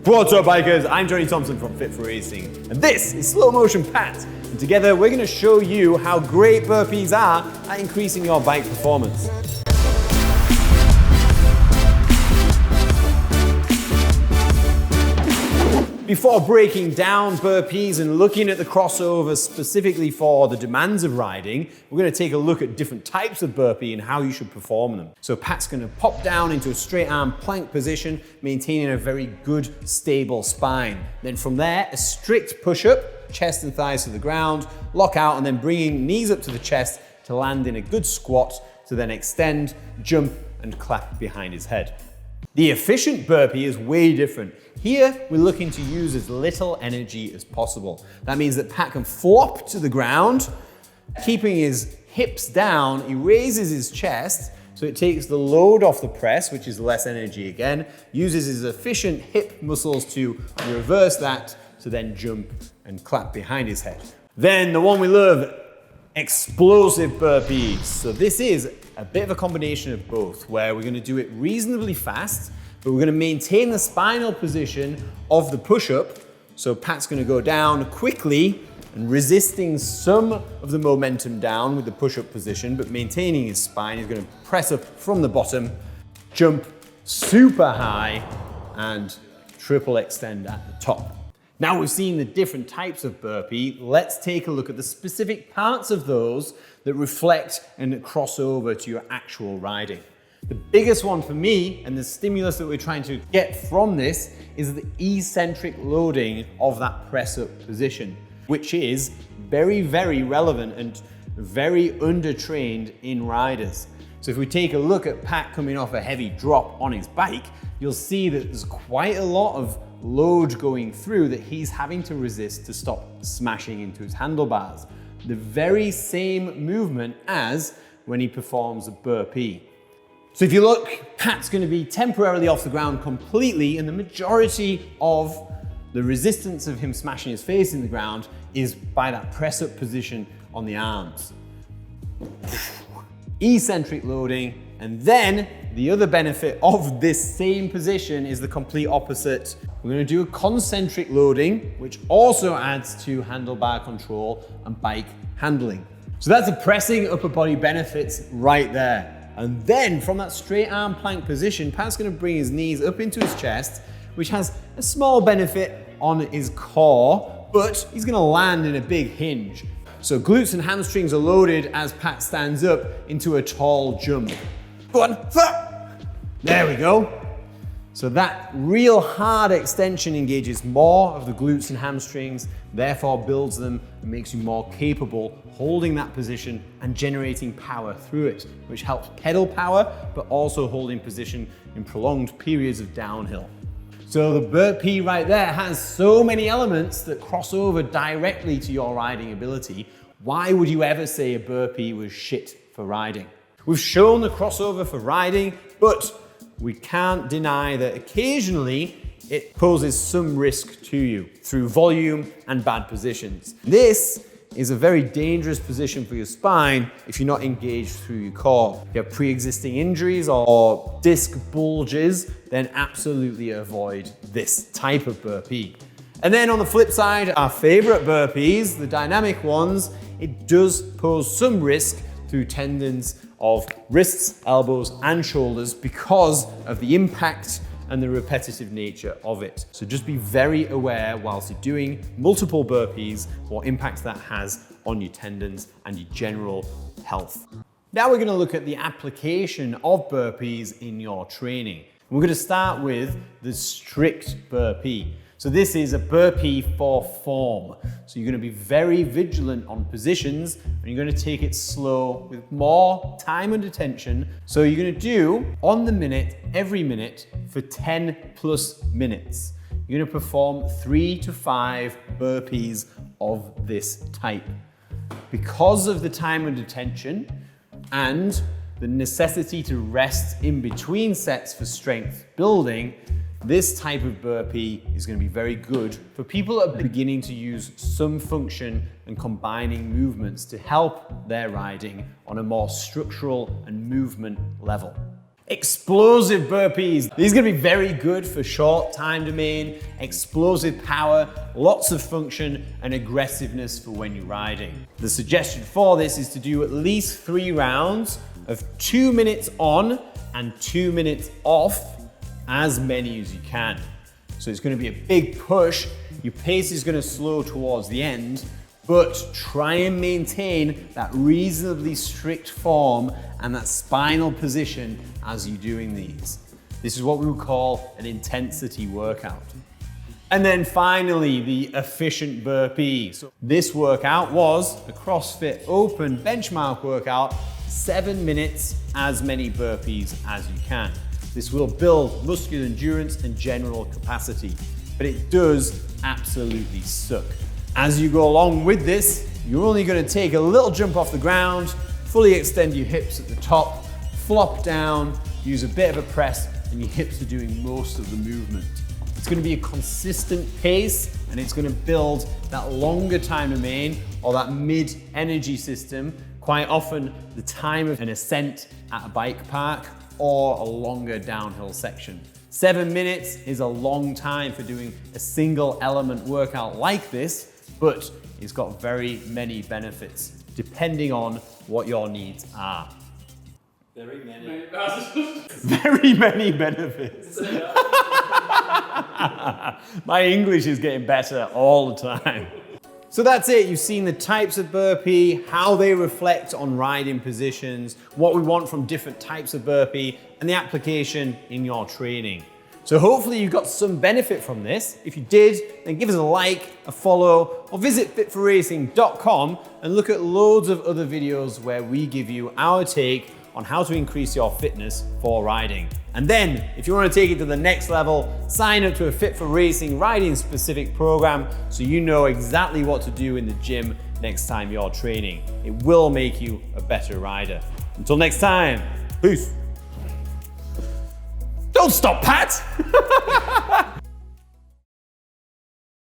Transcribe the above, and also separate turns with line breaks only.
What's up bikers, I'm Johnny Thompson from Fit for Racing and this is Slow Motion Pat, and together we're going to show you how great burpees are at increasing your bike performance. Before breaking down burpees and looking at the crossovers specifically for the demands of riding, we're going to take a look at different types of burpee and how you should perform them. So Pat's going to pop down into a straight arm plank position, maintaining a very good stable spine. Then from there, a strict push-up, chest and thighs to the ground, lock out, and then bringing knees up to the chest to land in a good squat, to then extend, jump, and clap behind his head. The efficient burpee is way different. Here, we're looking to use as little energy as possible. That means that Pat can flop to the ground, keeping his hips down. He raises his chest, so it takes the load off the press, which is less energy again, uses his efficient hip muscles to reverse that, to then jump and clap behind his head. Then the one we love, explosive burpees. So this is a bit of a combination of both, where we're going to do it reasonably fast, but we're going to maintain the spinal position of the push-up. So Pat's going to go down quickly and resisting some of the momentum down with the push-up position, but maintaining his spine. He's going to press up from the bottom, jump super high, and triple extend at the top. Now we've seen the different types of burpee, let's take a look at the specific parts of those that reflect and cross over to your actual riding. The biggest one for me, and the stimulus that we're trying to get from this, is the eccentric loading of that press-up position, which is very, very relevant and very undertrained in riders. So if we take a look at Pat coming off a heavy drop on his bike, you'll see that there's quite a lot of load going through that he's having to resist to stop smashing into his handlebars. The very same movement as when he performs a burpee. So if you look, Pat's going to be temporarily off the ground completely, and the majority of the resistance of him smashing his face in the ground is by that press-up position on the arms. Eccentric loading, and then the other benefit of this same position is the complete opposite. We're going to do a concentric loading, which also adds to handlebar control and bike handling. So that's the pressing upper body benefits right there. And then from that straight arm plank position, Pat's going to bring his knees up into his chest, which has a small benefit on his core, but he's going to land in a big hinge. So glutes and hamstrings are loaded as Pat stands up into a tall jump. Go on, there we go. So that real hard extension engages more of the glutes and hamstrings, therefore builds them and makes you more capable holding that position and generating power through it, which helps pedal power, but also holding position in prolonged periods of downhill. So the burpee right there has so many elements that cross over directly to your riding ability. Why would you ever say a burpee was shit for riding? We've shown the crossover for riding, but we can't deny that occasionally it poses some risk to you through volume and bad positions. This is a very dangerous position for your spine if you're not engaged through your core. If you have pre-existing injuries or disc bulges, then absolutely avoid this type of burpee. And then on the flip side, our favorite burpees, the dynamic ones, it does pose some risk through tendons of wrists, elbows, and shoulders because of the impact and the repetitive nature of it. So just be very aware whilst you're doing multiple burpees, what impact that has on your tendons and your general health. Now we're gonna look at the application of burpees in your training. We're gonna start with the strict burpee. So this is a burpee for form. So you're going to be very vigilant on positions and you're going to take it slow with more time and attention. So you're going to do on the minute, every minute for 10 plus minutes. You're going to perform 3 to 5 burpees of this type. Because of the time and attention and the necessity to rest in between sets for strength building, this type of burpee is going to be very good for people that are beginning to use some function and combining movements to help their riding on a more structural and movement level. Explosive burpees. These are gonna be very good for short time domain, explosive power, lots of function, and aggressiveness for when you're riding. The suggestion for this is to do at least 3 rounds of 2 minutes on and 2 minutes off, as many as you can. So it's gonna be a big push. Your pace is gonna slow towards the end, but try and maintain that reasonably strict form and that spinal position as you're doing these. This is what we would call an intensity workout. And then finally, the efficient burpee. So this workout was a CrossFit Open benchmark workout, 7 minutes, as many burpees as you can. This will build muscular endurance and general capacity, but it does absolutely suck. As you go along with this, you're only going to take a little jump off the ground, fully extend your hips at the top, flop down, use a bit of a press, and your hips are doing most of the movement. It's going to be a consistent pace, and it's going to build that longer time domain or that mid-energy system, quite often the time of an ascent at a bike park or a longer downhill section. 7 minutes is a long time for doing a single element workout like this, but it's got very many benefits depending on what your needs are.
Very many.
Very many benefits. My English is getting better all the time. So that's it. You've seen the types of burpee, how they reflect on riding positions, what we want from different types of burpee, and the application in your training. So hopefully you got some benefit from this. If you did, then give us a like, a follow, or visit fitforracing.com and look at loads of other videos where we give you our take on how to increase your fitness for riding. And then, if you want to take it to the next level, sign up to a Fit for Racing riding specific program so you know exactly what to do in the gym next time you're training. It will make you a better rider. Until next time, peace. Don't stop, Pat!